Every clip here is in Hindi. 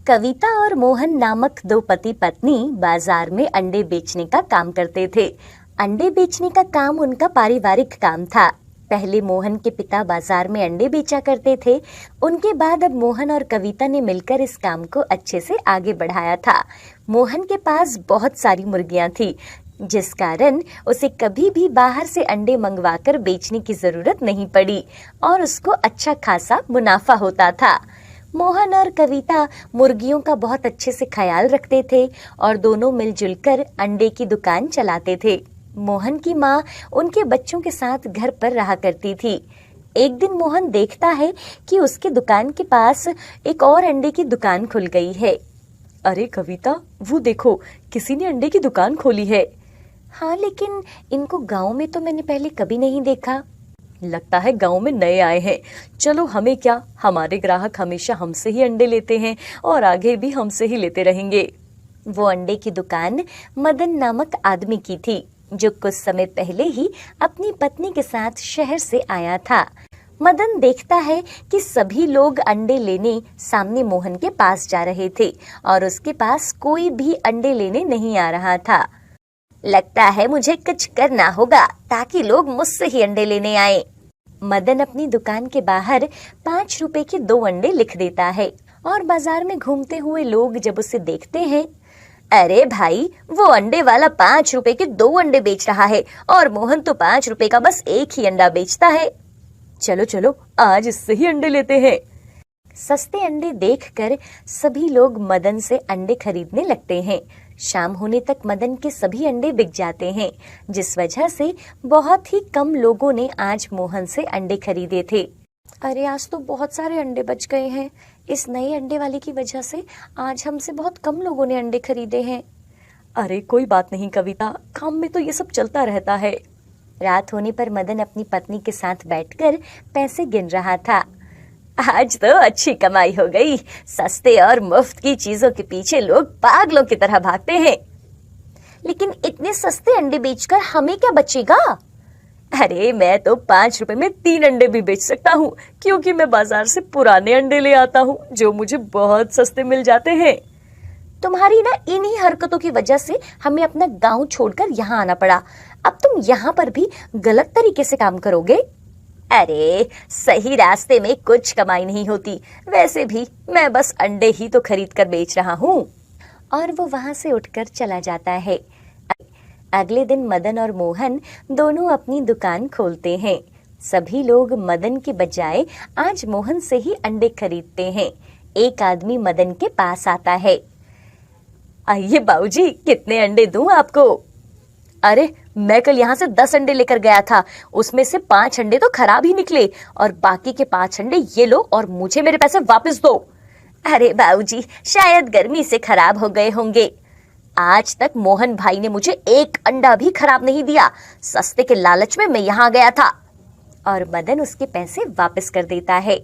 कविता और मोहन नामक दो पति पत्नी बाजार में अंडे बेचने का काम करते थे। अंडे बेचने का काम उनका पारिवारिक काम था। पहले मोहन के पिता बाजार में अंडे बेचा करते थे। उनके बाद अब मोहन और कविता ने मिलकर इस काम को अच्छे से आगे बढ़ाया था। मोहन के पास बहुत सारी मुर्गियां थी, जिस कारण उसे कभी भी बाहर से अंडे मंगवाकर बेचने की जरूरत नहीं पड़ी और उसको अच्छा खासा मुनाफा होता था। मोहन और कविता मुर्गियों का बहुत अच्छे से ख्याल रखते थे और दोनों मिलजुल कर अंडे की दुकान चलाते थे। मोहन की माँ उनके बच्चों के साथ घर पर रहा करती थी। एक दिन मोहन देखता है कि उसके दुकान के पास एक और अंडे की दुकान खुल गई है। अरे कविता, वो देखो, किसी ने अंडे की दुकान खोली है। हाँ, लेकिन इनको गांव में तो मैंने पहले कभी नहीं देखा। लगता है गांव में नए आए हैं। चलो, हमें क्या, हमारे ग्राहक हमेशा हमसे ही अंडे लेते हैं और आगे भी हमसे ही लेते रहेंगे। वो अंडे की दुकान मदन नामक आदमी की थी, जो कुछ समय पहले ही अपनी पत्नी के साथ शहर से आया था। मदन देखता है कि सभी लोग अंडे लेने सामने मोहन के पास जा रहे थे और उसके पास कोई भी अंडे लेने नहीं आ रहा था। लगता है मुझे कुछ करना होगा ताकि लोग मुझसे ही अंडे लेने आए। मदन अपनी दुकान के बाहर 5 रुपए के 2 अंडे लिख देता है और बाजार में घूमते हुए लोग जब उसे देखते हैं, अरे भाई, वो अंडे वाला 5 रुपए के 2 अंडे बेच रहा है और मोहन तो 5 रुपए का बस एक ही अंडा बेचता है। चलो चलो, आज इससे ही अंडे लेते हैं। सस्ते अंडे देखकर सभी लोग मदन से अंडे खरीदने लगते हैं। शाम होने तक मदन के सभी अंडे बिक जाते हैं, जिस वजह से बहुत ही कम लोगों ने आज मोहन से अंडे खरीदे थे। अरे, आज तो बहुत सारे अंडे बच गए हैं। इस नए अंडे वाले की वजह से आज हमसे बहुत कम लोगों ने अंडे खरीदे हैं। अरे कोई बात नहीं कविता, काम में तो ये सब चलता रहता है। रात होने पर मदन अपनी पत्नी के साथ बैठकर पैसे गिन रहा था। आज तो अच्छी कमाई हो गई। सस्ते और मुफ्त की चीजों के पीछे लोग पागलों की तरह भागते हैं, लेकिन इतने सस्ते अंडे बेचकर हमें क्या बचेगा? अरे, मैं तो 5 रुपए में 3 अंडे भी बेच सकता हूँ, क्योंकि मैं बाजार से पुराने अंडे ले आता हूँ जो मुझे बहुत सस्ते मिल जाते हैं। तुम्हारी ना इन्हीं हरकतों की वजह से हमें अपना गांव छोड़कर यहाँ आना पड़ा। अब तुम यहाँ पर भी गलत तरीके से काम करोगे। अरे, सही रास्ते में कुछ कमाई नहीं होती। वैसे भी मैं बस अंडे ही तो खरीद कर बेच रहा हूँ। और वो वहां से उठकर चला जाता है। अगले दिन मदन और मोहन दोनों अपनी दुकान खोलते हैं। सभी लोग मदन के बजाय आज मोहन से ही अंडे खरीदते हैं। एक आदमी मदन के पास आता है। आइए बाबूजी, कितने अंडे दूं आपको? अरे, मैं कल यहाँ से 10 अंडे लेकर गया था, उसमें से 5 अंडे तो खराब ही निकले और बाकी के 5 अंडे ये लो और मुझे मेरे पैसे वापस दो। अरे बाबूजी, शायद गर्मी से खराब हो गए होंगे। आज तक मोहन भाई ने मुझे एक अंडा भी खराब नहीं दिया। सस्ते के लालच में मैं यहाँ गया था। और मदन उसके पैसे वापस कर देता है।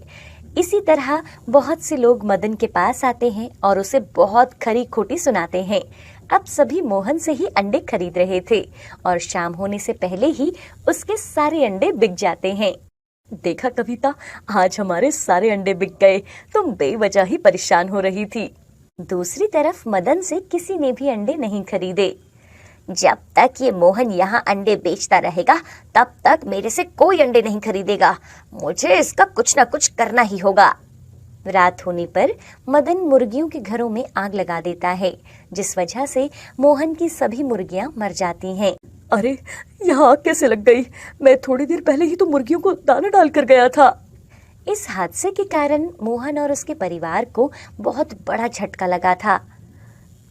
इसी तरह बहुत से लोग मदन के पास आते हैं और उसे बहुत खरी खोटी सुनाते हैं। अब सभी मोहन से ही अंडे खरीद रहे थे और शाम होने से पहले ही उसके सारे अंडे बिक जाते हैं। देखा कविता, आज हमारे सारे अंडे बिक गए। तुम बेवजह ही परेशान हो रही थी। दूसरी तरफ मदन से किसी ने भी अंडे नहीं खरीदे। जब तक ये मोहन यहाँ अंडे बेचता रहेगा, तब तक मेरे से कोई अंडे नहीं खरीदेगा। मुझे इसका कुछ ना कुछ करना ही होगा। रात होने पर मदन मुर्गियों के घरों में आग लगा देता है, जिस वजह से मोहन की सभी मुर्गियां मर जाती हैं। अरे, यहाँ आग कैसे लग गई? मैं थोड़ी देर पहले ही तो मुर्गियों को दाना डाल कर गया था। इस हादसे के कारण मोहन और उसके परिवार को बहुत बड़ा झटका लगा था।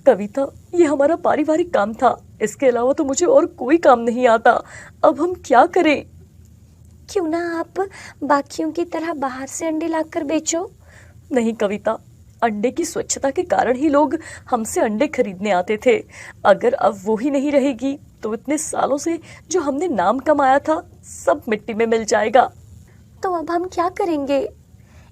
कविता, ये हमारा पारिवारिक काम था, इसके अलावा तो मुझे और कोई काम नहीं आता। अब हम क्या करें? क्यों ना आप बाकियों की तरह बाहर से अंडे लाकर बेचो। नहीं कविता, अंडे की स्वच्छता के कारण ही लोग हमसे अंडे खरीदने आते थे। अगर अब वो ही नहीं रहेगी तो इतने सालों से जो हमने नाम कमाया था, सब मिट्टी में मिल जाएगा। तो अब हम क्या करेंगे?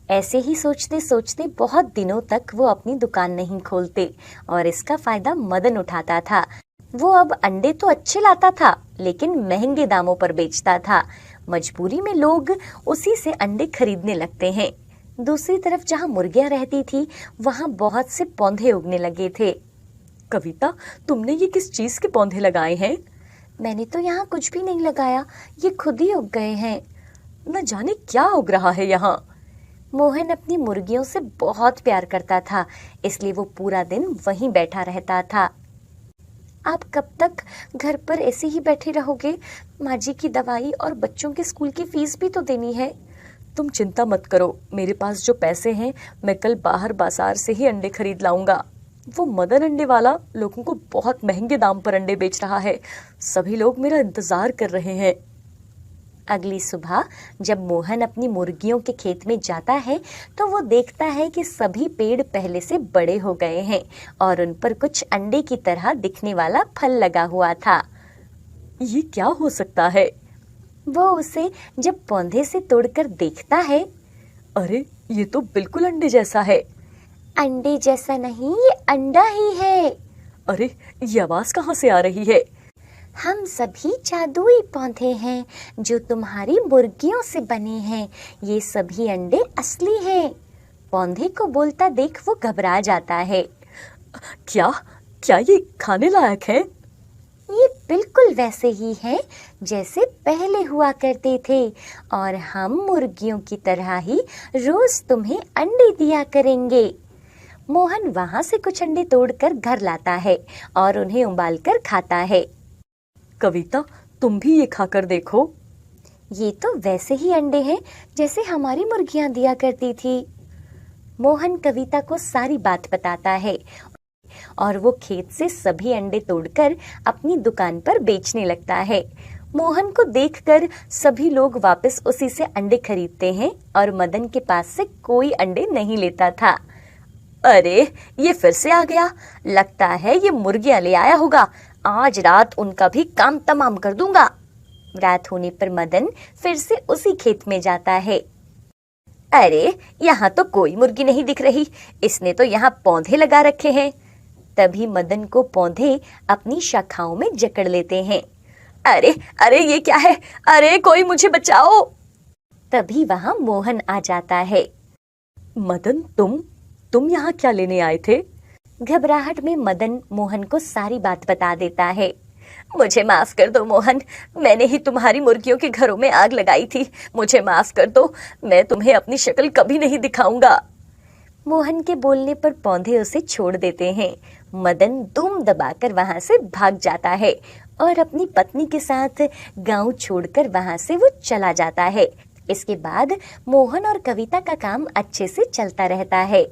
ऐसे ही सोचते सोचते बहुत दिनों तक वो अपनी दुकान नहीं खोलते और इसका फायदा मदन उठाता था। वो अब अंडे तो अच्छे लाता था, लेकिन महंगे दामों पर बेचता था। मजबूरी में लोग उसी से अंडे खरीदने लगते हैं। दूसरी तरफ जहाँ मुर्गियाँ रहती थी वहाँ बहुत से पौधे उगने लगे थे। कविता, तुमने ये किस चीज के पौधे लगाए हैं? मैंने तो यहाँ कुछ भी नहीं लगाया, ये खुद ही उग गए हैं। न जाने क्या उग रहा है यहाँ। मोहन अपनी मुर्गियों से बहुत प्यार करता था, इसलिए वो पूरा दिन वहीं बैठा रहता था। आप कब तक घर पर ऐसे ही बैठे रहोगे? माँ जी की दवाई और बच्चों के स्कूल की फीस भी तो देनी है। तुम चिंता मत करो, मेरे पास जो पैसे हैं मैं कल बाहर बाजार से ही अंडे खरीद लाऊंगा। वो मदन अंडे वाला लोगों को बहुत महंगे दाम पर अंडे बेच रहा है। सभी लोग मेरा इंतजार कर रहे हैं। अगली सुबह जब मोहन अपनी मुर्गियों के खेत में जाता है तो वो देखता है कि सभी पेड़ पहले से बड़े हो गए हैं और उन पर कुछ अंडे की तरह दिखने वाला फल लगा हुआ था। ये क्या हो सकता है? वो उसे जब पौधे से तोड़कर देखता है। अरे, ये तो बिल्कुल अंडे जैसा है। अंडे जैसा नहीं, ये अंडा ही है। अरे, ये आवाज कहाँ से आ रही है? हम सभी जादुई पौधे हैं जो तुम्हारी मुर्गियों से बने हैं। ये सभी अंडे असली हैं। पौधे को बोलता देख वो घबरा जाता है। क्या क्या ये खाने लायक है? ये बिल्कुल वैसे ही हैं जैसे पहले हुआ करते थे और हम मुर्गियों की तरह ही रोज तुम्हें अंडे दिया करेंगे। मोहन वहां से कुछ अंडे तोड़कर घर लाता है और उन्हें उबालकर खाता है। कविता, तुम भी ये खाकर देखो। ये तो वैसे ही अंडे हैं जैसे हमारी मुर्गियां दिया करती थी। मोहन कविता को सारी बात बताता है और वो खेत से सभी अंडे तोड़कर अपनी दुकान पर बेचने लगता है। मोहन को देखकर सभी लोग वापस उसी से अंडे खरीदते हैं और मदन के पास से कोई अंडे नहीं लेता था। अरे, ये फिर से आ गया। लगता है ये मुर्गियां ले आया होगा। आज रात उनका भी काम तमाम कर दूंगा। रात होने पर मदन फिर से उसी खेत में जाता है। अरे, यहाँ तो कोई मुर्गी नहीं दिख रही। इसने तो यहाँ पौधे लगा रखे हैं। तभी मदन को पौधे अपनी शाखाओं में जकड़ लेते हैं। अरे अरे, ये क्या है? अरे, कोई मुझे बचाओ। तभी वहां मोहन आ जाता है। मदन, तुम यहाँ क्या लेने आए थे? घबराहट में मदन मोहन को सारी बात बता देता है। मुझे माफ कर दो मोहन, मैंने ही तुम्हारी मुर्गियों के घरों में आग लगाई थी। मुझे माफ कर दो, मैं तुम्हें अपनी शक्ल कभी नहीं दिखाऊंगा। मोहन के बोलने पर पौधे उसे छोड़ देते हैं। मदन दुम दबाकर वहां से भाग जाता है और अपनी पत्नी के साथ गांव छोड़कर वहां से वो चला जाता है। इसके बाद मोहन और कविता का काम अच्छे से चलता रहता है।